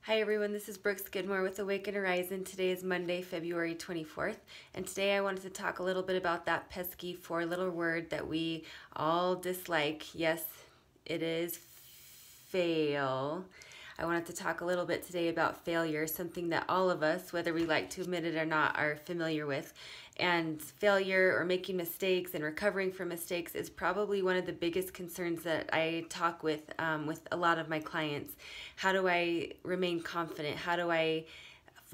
Hi everyone, this is Brooke Skidmore with Awaken Horizon. Today is Monday, February 24th, and today I wanted to talk a little bit about that pesky four-letter word that we all dislike. Yes, it is fail. I wanted to talk a little bit today about failure, something that all of us, whether we like to admit it or not, are familiar with. And failure or making mistakes and recovering from mistakes is probably one of the biggest concerns that I talk with a lot of my clients. How do I remain confident? How do I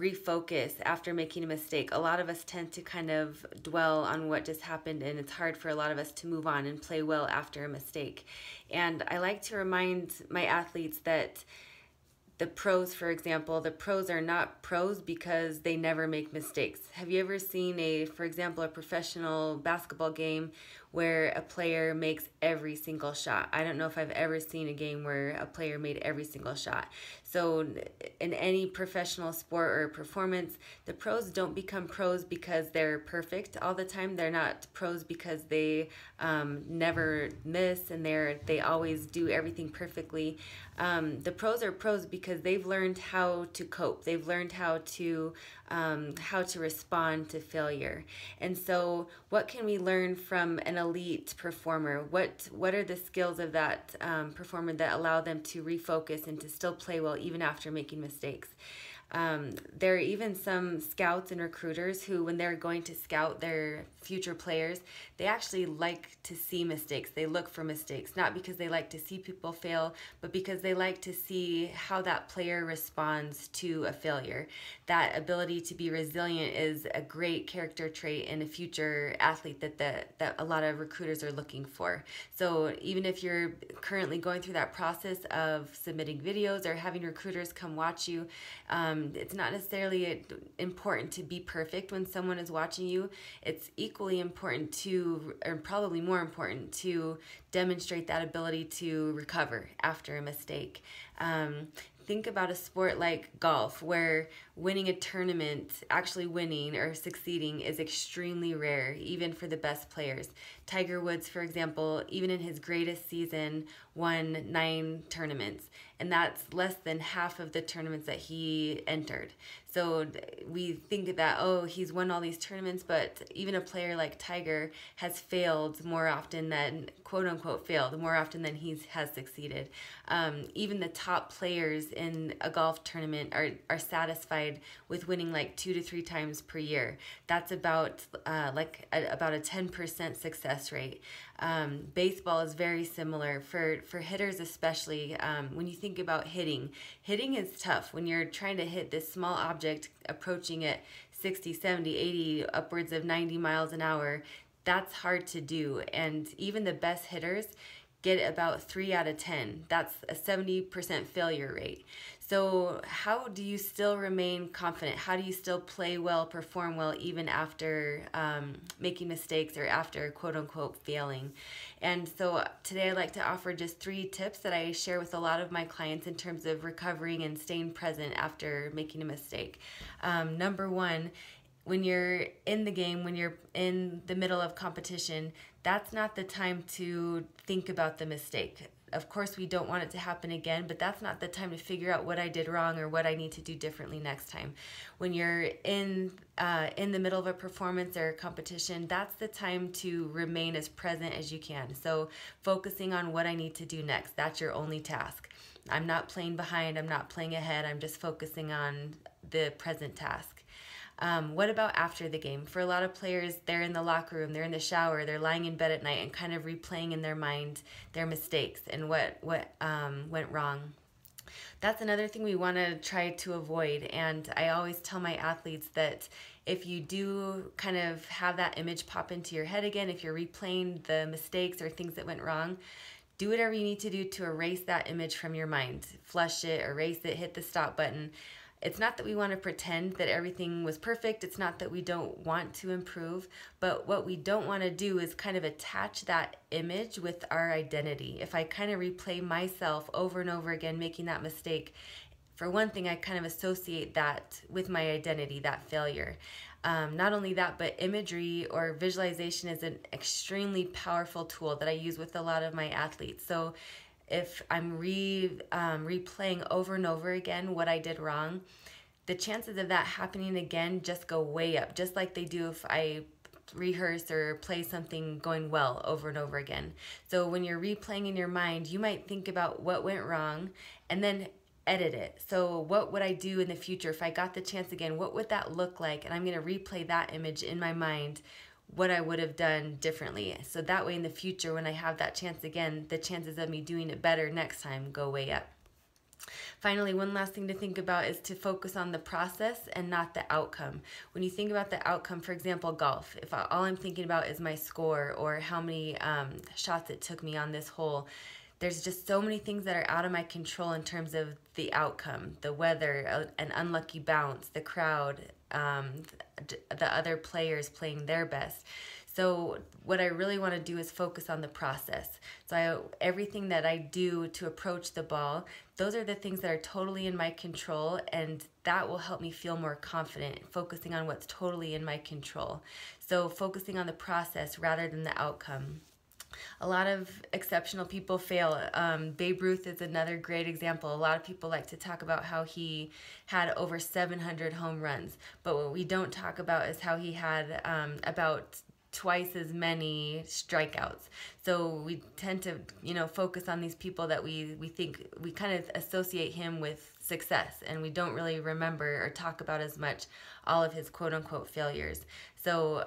refocus after making a mistake? A lot of us tend to kind of dwell on what just happened, and it's hard for a lot of us to move on and play well after a mistake. And I like to remind my athletes that the pros, for example, the pros are not pros because they never make mistakes. Have you ever seen for example, a professional basketball game where a player makes every single shot? I don't know if I've ever seen a game where a player made every single shot. So in any professional sport or performance, the pros don't become pros because they're perfect all the time. They're not pros because they never miss and they always do everything perfectly. The pros are pros because they've learned how to cope. They've learned how to respond to failure. And so, what can we learn from an elite performer? What are the skills of that performer that allow them to refocus and to still play well even after making mistakes? There are even some scouts and recruiters who, when they're going to scout their future players, they actually like to see mistakes. They look for mistakes, not because they like to see people fail, but because they like to see how that player responds to a failure. That ability to be resilient is a great character trait in a future athlete that a lot of recruiters are looking for. So even if you're currently going through that process of submitting videos or having recruiters come watch you, it's not necessarily important to be perfect when someone is watching you. It's equally important to, or probably more important, to demonstrate that ability to recover after a mistake. Think about a sport like golf, where winning a tournament, actually winning or succeeding, is extremely rare, even for the best players. Tiger Woods, for example, even in his greatest season, won 9 tournaments, and that's less than half of the tournaments that he entered. So we think that, oh, he's won all these tournaments, but even a player like Tiger has failed more often than, quote unquote, failed more often than he has succeeded. Even the top players in a golf tournament are satisfied with winning like 2 to 3 times per year. That's about about a 10% success rate. Baseball is very similar for hitters, especially when you think about hitting. Hitting is tough when you're trying to hit this small object approaching at 60, 70, 80, upwards of 90 miles an hour. That's hard to do, and even the best hitters get about 3 out of 10. That's a 70% failure rate. So how do you still remain confident? How do you still play well, perform well, even after making mistakes or after, quote unquote, failing? And so today I'd like to offer just 3 tips that I share with a lot of my clients in terms of recovering and staying present after making a mistake. Number 1, when you're in the game, when you're in the middle of competition, that's not the time to think about the mistake. Of course, we don't want it to happen again, but that's not the time to figure out what I did wrong or what I need to do differently next time. When you're in the middle of a performance or a competition, that's the time to remain as present as you can. So focusing on what I need to do next, that's your only task. I'm not playing behind, I'm not playing ahead, I'm just focusing on the present task. What about after the game? For a lot of players, they're in the locker room, they're in the shower, they're lying in bed at night and kind of replaying in their mind their mistakes and what went wrong. That's another thing we want to try to avoid. And I always tell my athletes that if you do kind of have that image pop into your head again, if you're replaying the mistakes or things that went wrong, do whatever you need to do to erase that image from your mind. Flush it, erase it, hit the stop button. It's not that we want to pretend that everything was perfect. It's not that we don't want to improve. But what we don't want to do is kind of attach that image with our identity. If I kind of replay myself over and over again making that mistake, for one thing, I kind of associate that with my identity, that failure. Not only that, but imagery or visualization is an extremely powerful tool that I use with a lot of my athletes. So if I'm replaying over and over again what I did wrong, the chances of that happening again just go way up, just like they do if I rehearse or play something going well over and over again. So when you're replaying in your mind, you might think about what went wrong and then edit it. So what would I do in the future if I got the chance again? What would that look like? And I'm going to replay that image in my mind, what I would have done differently. So that way in the future, when I have that chance again, the chances of me doing it better next time go way up. Finally, one last thing to think about is to focus on the process and not the outcome. When you think about the outcome, for example, golf, if all I'm thinking about is my score or how many shots it took me on this hole, there's just so many things that are out of my control in terms of the outcome, the weather, an unlucky bounce, the crowd, the other players playing their best. So what I really want to do is focus on the process. So everything that I do to approach the ball, those are the things that are totally in my control, and that will help me feel more confident, focusing on what's totally in my control. So focusing on the process rather than the outcome. A lot of exceptional people fail. Babe Ruth is another great example. A lot of people like to talk about how he had over 700 home runs, but what we don't talk about is how he had about twice as many strikeouts. So we tend to, focus on these people that we think, we kind of associate him with success, and we don't really remember or talk about as much all of his quote-unquote failures. So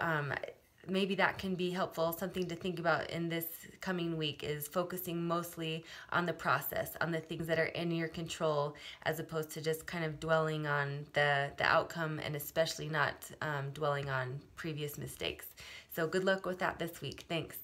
maybe that can be helpful. Something to think about in this coming week is focusing mostly on the process, on the things that are in your control, as opposed to just kind of dwelling on the outcome, and especially not dwelling on previous mistakes. So good luck with that this week. Thanks.